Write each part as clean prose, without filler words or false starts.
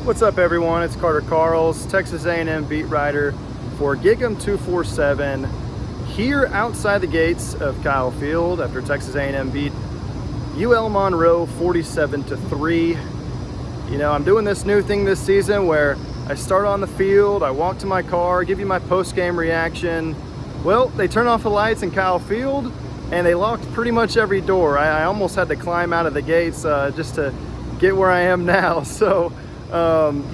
What's up, everyone? It's Carter Karels, Texas A&M beat writer for GigEm 247, here outside the gates of Kyle Field after Texas A&M beat Louisiana-Monroe 47-3. You know, I'm doing this new thing this season where I start on the field, I walk to my car, give you my post-game reaction. Well, they turned off the lights in Kyle Field and they locked pretty much every door. I almost had to climb out of the gates just to get where I am now. So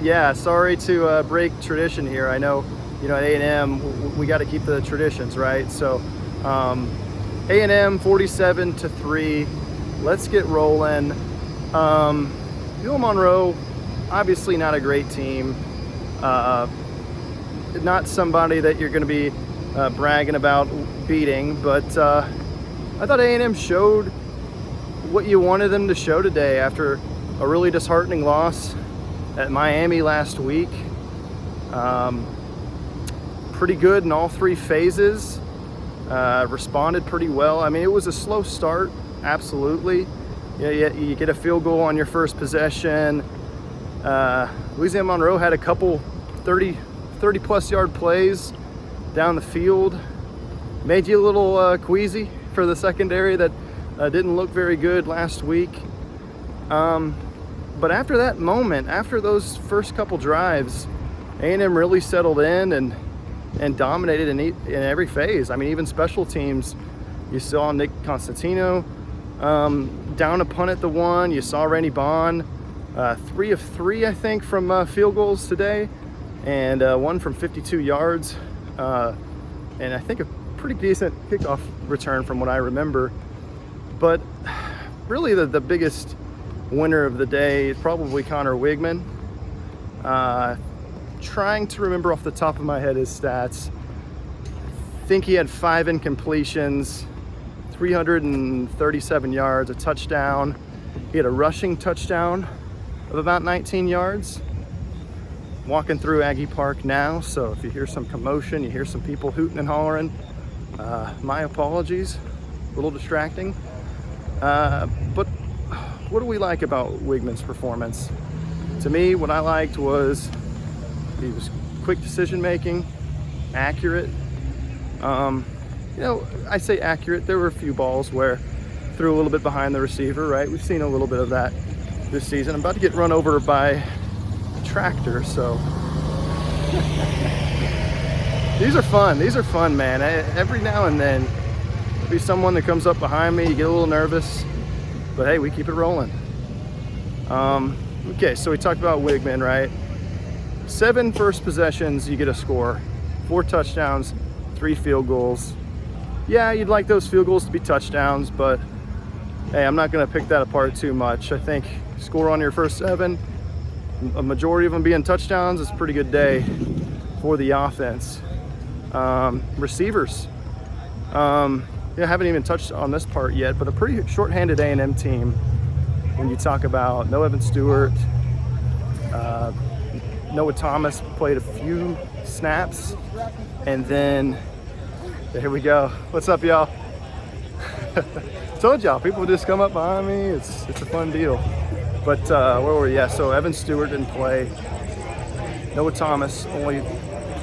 yeah, sorry to break tradition here. I know, at A&M we got to keep the traditions, right? So A&M 47-3. Let's get rolling. Louisiana-Monroe, obviously not a great team. Not somebody that you're going to be bragging about beating, but I thought A&M showed what you wanted them to show today after a really disheartening loss at Miami last week. Pretty good in all three phases. Responded pretty well. I mean, it was a slow start, absolutely. You get a field goal on your first possession. Louisiana-Monroe had a couple 30 plus yard plays down the field. Made you a little queasy for the secondary that didn't look very good last week. But after that moment, after those first couple drives, A&M really settled in and dominated in every phase. I mean, even special teams, you saw Nick Constantino down a punt at the one. You saw Randy Bond 3 of 3, I think, from field goals today, and one from 52 yards, and I think a pretty decent kickoff return from what I remember. But really the biggest winner of the day is probably Connor Wigman. Trying to remember off the top of my head his stats. I think he had 5 incompletions, 337 yards, a touchdown. He had a rushing touchdown of about 19 yards. Walking through Aggie Park now, so if you hear some commotion, you hear some people hooting and hollering, my apologies, a little distracting. But what do we like about Wigman's performance? To me, what I liked was he was quick decision making, accurate. I say accurate. There were a few balls where threw a little bit behind the receiver, right? We've seen a little bit of that this season. I'm about to get run over by a tractor, so these are fun, man. Every now and then there'll be someone that comes up behind me, you get a little nervous, but hey, we keep it rolling. Okay, so we talked about Wigman, right? 7 first possessions, you get a score. 4 touchdowns, 3 field goals. Yeah, you'd like those field goals to be touchdowns, but hey, I'm not going to pick that apart too much. I think score on your first 7, a majority of them being touchdowns, is a pretty good day for the offense. Receivers. Haven't even touched on this part yet, but a pretty short-handed A&M team. When you talk about no Evan Stewart, Noah Thomas played a few snaps, and then there we go. What's up, y'all? Told y'all, people just come up behind me. It's a fun deal. But where were we? Yeah, so Evan Stewart didn't play. Noah Thomas only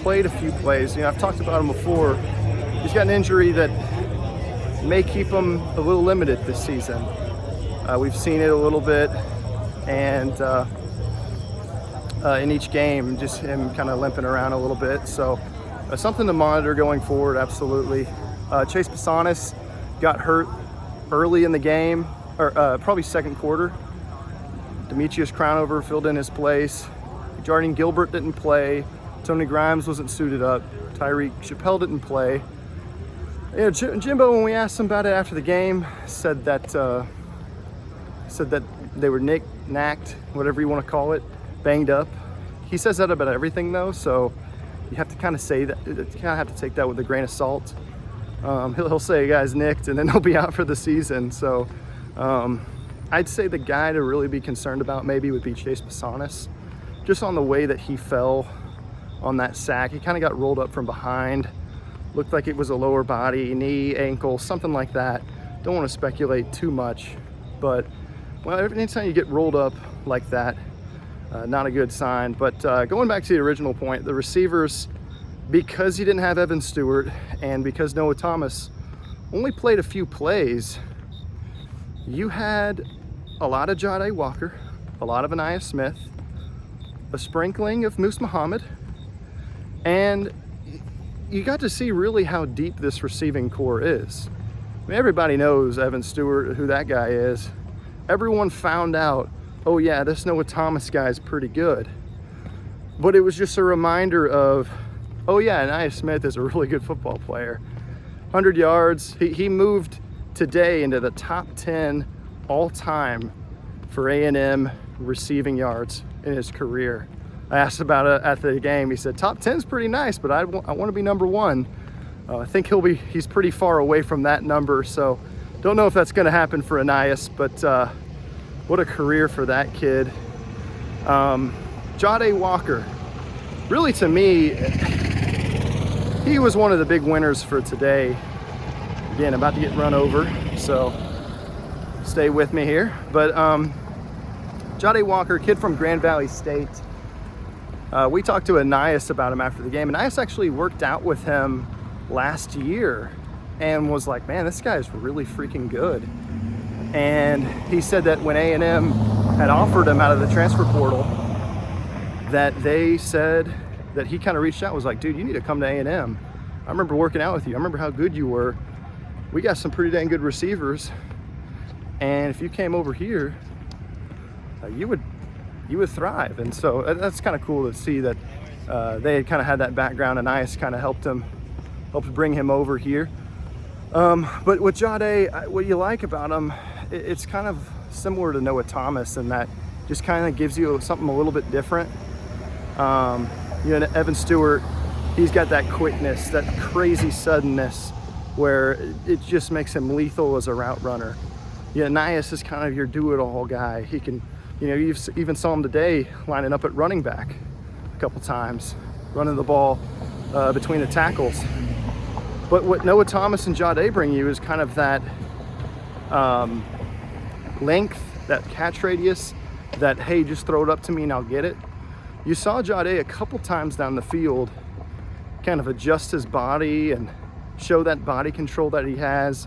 played a few plays. I've talked about him before. He's got an injury that may keep him a little limited this season. We've seen it a little bit, and in each game, just him kind of limping around a little bit. So something to monitor going forward, absolutely. Chase Pasanis got hurt early in the game, or probably second quarter. Demetrius Crownover filled in his place. Jordan Gilbert didn't play. Tony Grimes wasn't suited up. Tyreek Chappelle didn't play. Jimbo, when we asked him about it after the game, said that they were knacked, whatever you want to call it, banged up. He says that about everything, though, so you have to kind of say that. You kind of have to take that with a grain of salt. He'll say a guy's nicked, and then they'll be out for the season. So I'd say the guy to really be concerned about maybe would be Chase Pasanis, just on the way that he fell on that sack. He kind of got rolled up from behind. Looked like it was a lower body, knee, ankle, something like that. Don't want to speculate too much, but well, anytime you get rolled up like that, Not a good sign. But going back to the original point, the receivers, because you didn't have Evan Stewart and because Noah Thomas only played a few plays, you had a lot of Jahdae Walker, a lot of Aniyah Smith, a sprinkling of Moose Muhammad, and you got to see really how deep this receiving core is. I mean, everybody knows Evan Stewart, who that guy is. Everyone found out, oh yeah, this Noah Thomas guy is pretty good. But it was just a reminder of, oh yeah, Aniyah Smith is a really good football player. 100 yards, he moved today into the top 10 all time for A&M receiving yards in his career. I asked about it at the game. He said, top 10 is pretty nice, but I want to be number one. I think he's pretty far away from that number, so don't know if that's going to happen for Aniyah, but what a career for that kid. Jahdae Walker, really to me, he was one of the big winners for today. Again, about to get run over, so stay with me here. But Jahdae Walker, kid from Grand Valley State. We talked to Aniyah about him after the game. Aniyah actually worked out with him last year and was like, man, this guy is really freaking good. And he said that when A&M had offered him out of the transfer portal, that they said that he kind of reached out, was like, dude, you need to come to A&M. I remember working out with you. I remember how good you were. We got some pretty dang good receivers. And if you came over here, you would thrive. And so that's kind of cool to see that they had kind of had that background, and Aniyah kind of helped bring him over here. But with Jahdae, what you like about him, it's kind of similar to Noah Thomas in that just kind of gives you something a little bit different. You know, Evan Stewart, he's got that quickness, that crazy suddenness, where it just makes him lethal as a route runner. Yeah, Aniyah is kind of your do-it-all guy. He can, you know, you even saw him today lining up at running back a couple times, running the ball between the tackles. But what Noah Thomas and Jahdae bring you is kind of that length, that catch radius, that, hey, just throw it up to me and I'll get it. You saw Jahdae a couple times down the field kind of adjust his body and show that body control that he has,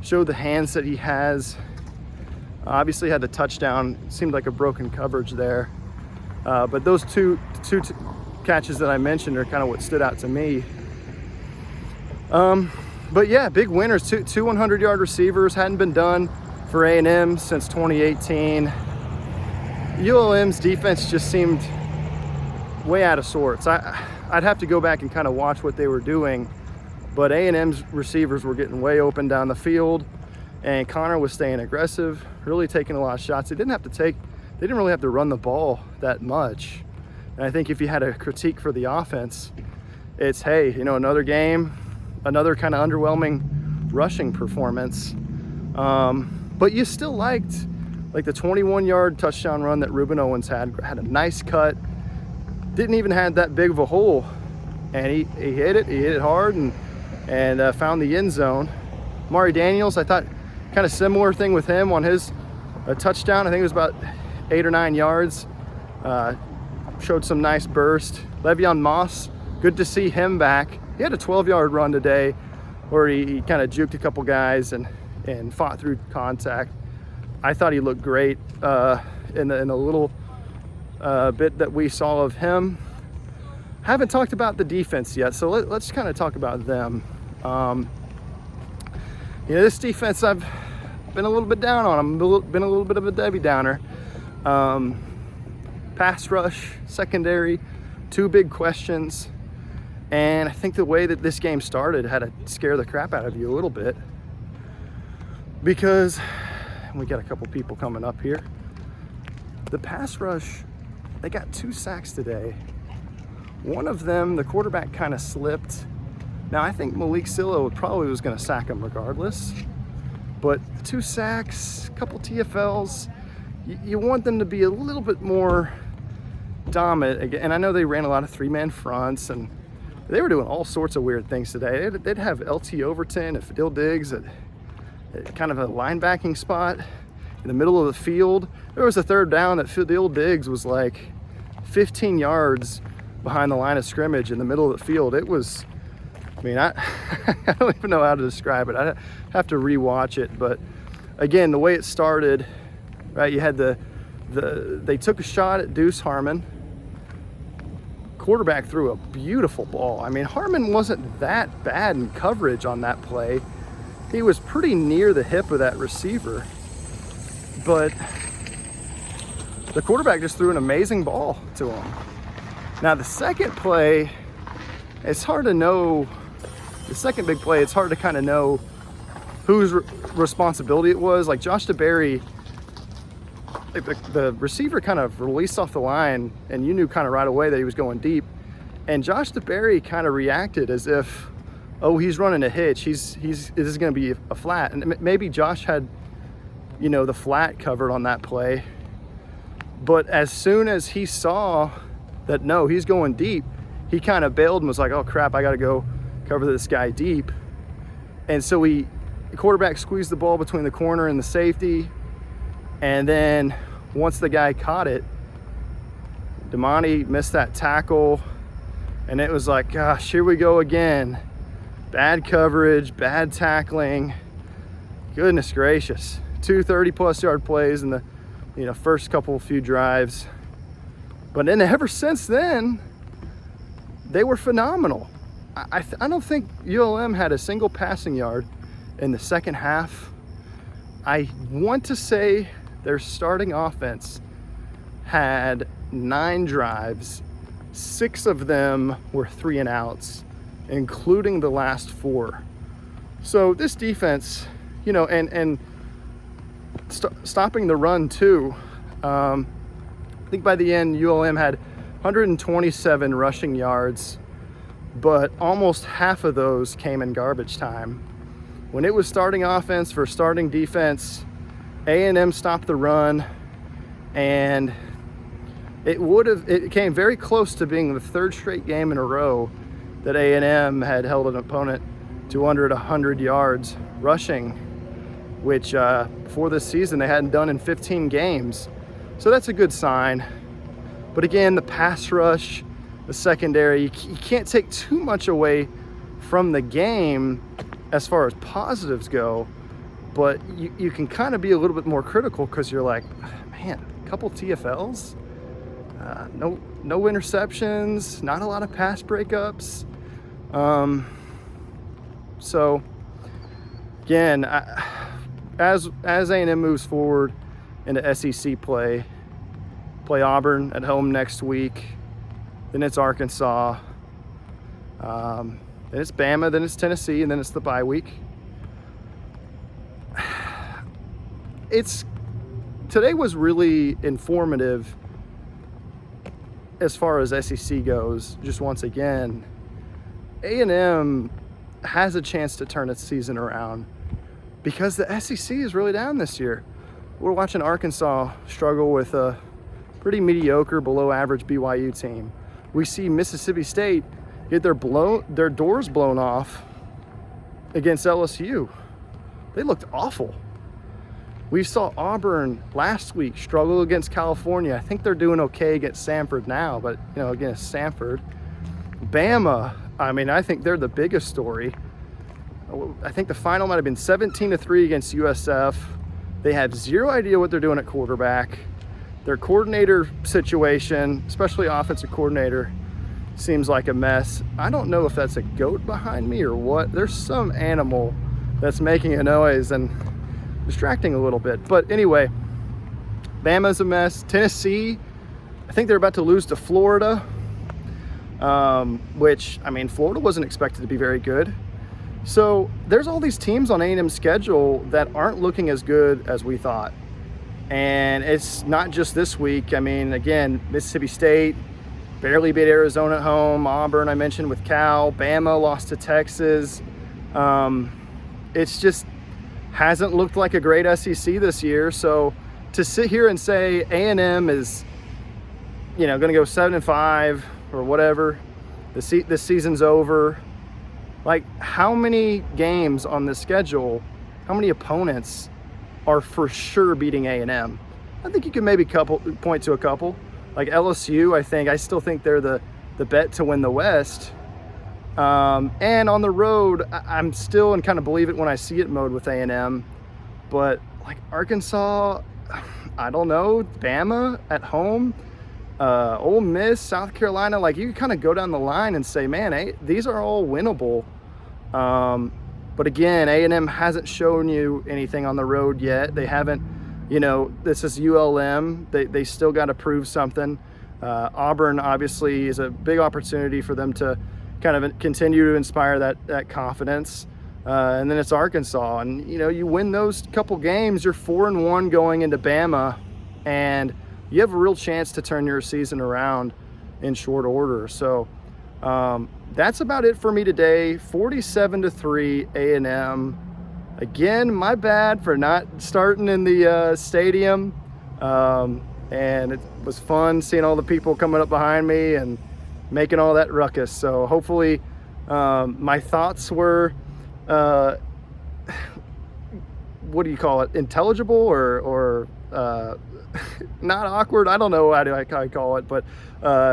show the hands that he has. Obviously had the touchdown, seemed like a broken coverage there. But those two catches that I mentioned are kind of what stood out to me. But yeah, big winners, two 100-yard receivers, hadn't been done for A&M since 2018. ULM's defense just seemed way out of sorts. I'd have to go back and kind of watch what they were doing, but A&M's receivers were getting way open down the field, and Connor was staying aggressive, really taking a lot of shots. They didn't really have to run the ball that much. And I think if you had a critique for the offense, it's, hey, you know, another game, another kind of underwhelming rushing performance. But you still liked, like, the 21-yard touchdown run that Ruben Owens had a nice cut, didn't even have that big of a hole, and he hit it hard and found the end zone. Mari Daniels, I thought kind of similar thing with him on his touchdown. I think it was about 8 or 9 yards. Showed some nice burst. Le'Veon Moss, good to see him back. He had a 12-yard run today where he kind of juked a couple guys and fought through contact. I thought he looked great in the little bit that we saw of him. Haven't talked about the defense yet, so let's kind of talk about them. You know, this defense, I've been a little bit down on them, been a little bit of a Debbie Downer. Pass rush, secondary, two big questions. And I think the way that this game started had to scare the crap out of you a little bit, because we got a couple people coming up here. The pass rush, they got 2 sacks today. One of them, the quarterback kind of slipped. Now, I think Malik Silla probably was going to sack him regardless. But 2 sacks, a couple TFLs, you want them to be a little bit more dominant. And I know they ran a lot of 3-man fronts, and they were doing all sorts of weird things today. They'd have LT Overton and Fadil Diggs at kind of a linebacking spot. in the middle of the field. There was a third down that the old Diggs was like 15 yards behind the line of scrimmage in the middle of the field. It was, I mean, I don't even know how to describe it. I have to rewatch it. But again, the way it started, right? You had they took a shot at Deuce Harmon. Quarterback threw a beautiful ball. I mean, Harmon wasn't that bad in coverage on that play. He was pretty near the hip of that receiver, but the quarterback just threw an amazing ball to him. Now the second play, it's hard to know. The second big play, it's hard to kind of know whose responsibility it was. Like Josh DeBerry, the receiver kind of released off the line, and you knew kind of right away that he was going deep. And Josh DeBerry kind of reacted as if, oh, he's running a hitch. This is going to be a flat. And maybe Josh had, you know, the flat covered on that play. But as soon as he saw that, no, he's going deep, he kind of bailed and was like, oh crap, I got to go cover this guy deep. And so the quarterback squeezed the ball between the corner and the safety. And then once the guy caught it, Damani missed that tackle. And it was like, gosh, here we go again. Bad coverage, bad tackling. Goodness gracious. 2 30-plus yard plays in the first few drives. But then ever since then, they were phenomenal. I don't think ULM had a single passing yard in the second half. I want to say their starting offense had 9 drives. 6 of them were 3 and outs, including the last 4. So this defense, and stopping the run too. I think by the end, ULM had 127 rushing yards, but almost half of those came in garbage time. When it was starting offense for starting defense, A&M stopped the run, and it came very close to being the 3rd straight game in a row that A&M had held an opponent to under 100 yards rushing, which before this season they hadn't done in 15 games. So that's a good sign. But again, the pass rush, the secondary, you can't take too much away from the game as far as positives go, but you can kind of be a little bit more critical because you're like, man, a couple TFLs, no interceptions, not a lot of pass breakups. So again, as A&M moves forward into SEC play Auburn at home next week, then it's Arkansas, then it's Bama, then it's Tennessee, and then it's the bye week. Today was really informative as far as SEC goes. Just once again, A&M has a chance to turn its season around because the SEC is really down this year. We're watching Arkansas struggle with a pretty mediocre, below average BYU team. We see Mississippi State get their doors blown off against LSU. They looked awful. We saw Auburn last week struggle against California. I think they're doing okay against Samford now, but against Samford. Bama, I think they're the biggest story. I think the final might have been 17-3 against USF. They have zero idea what they're doing at quarterback. Their coordinator situation, especially offensive coordinator, seems like a mess. I don't know if that's a goat behind me or what. There's some animal that's making a noise and distracting a little bit. But anyway, Bama's a mess. Tennessee, I think they're about to lose to Florida, which, Florida wasn't expected to be very good. So there's all these teams on A&M's schedule that aren't looking as good as we thought. And it's not just this week. Again, Mississippi State barely beat Arizona at home. Auburn, I mentioned with Cal. Bama lost to Texas. It's just hasn't looked like a great SEC this year. So to sit here and say A&M is, going to go 7-5 or whatever, this season's over. Like, how many games on the schedule, how many opponents are for sure beating A&M. I think you can maybe point to a couple. Like LSU, I still think they're the bet to win the West. And on the road, I'm still in kind of believe it when I see it mode with A&M. But like Arkansas, I don't know, Bama at home, Ole Miss, South Carolina, like you kind of go down the line and say, man, these are all winnable. But again, A&M hasn't shown you anything on the road yet. They haven't, this is ULM. They still got to prove something. Auburn obviously is a big opportunity for them to kind of continue to inspire that confidence. And then it's Arkansas, and you win those couple games, you're 4-1 going into Bama, and you have a real chance to turn your season around in short order. So that's about it for me today. 47-3 A&M. Again, my bad for not starting in the stadium, and it was fun seeing all the people coming up behind me and making all that ruckus. So hopefully my thoughts were what do you call it, intelligible or not awkward. I don't know how I call it, but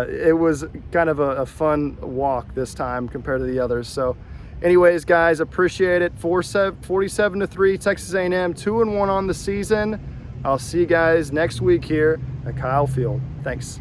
it was kind of a fun walk this time compared to the others. So anyways, guys, appreciate it. 47-3 Texas A&M, 2-1 on the season. I'll see you guys next week here at Kyle Field. Thanks.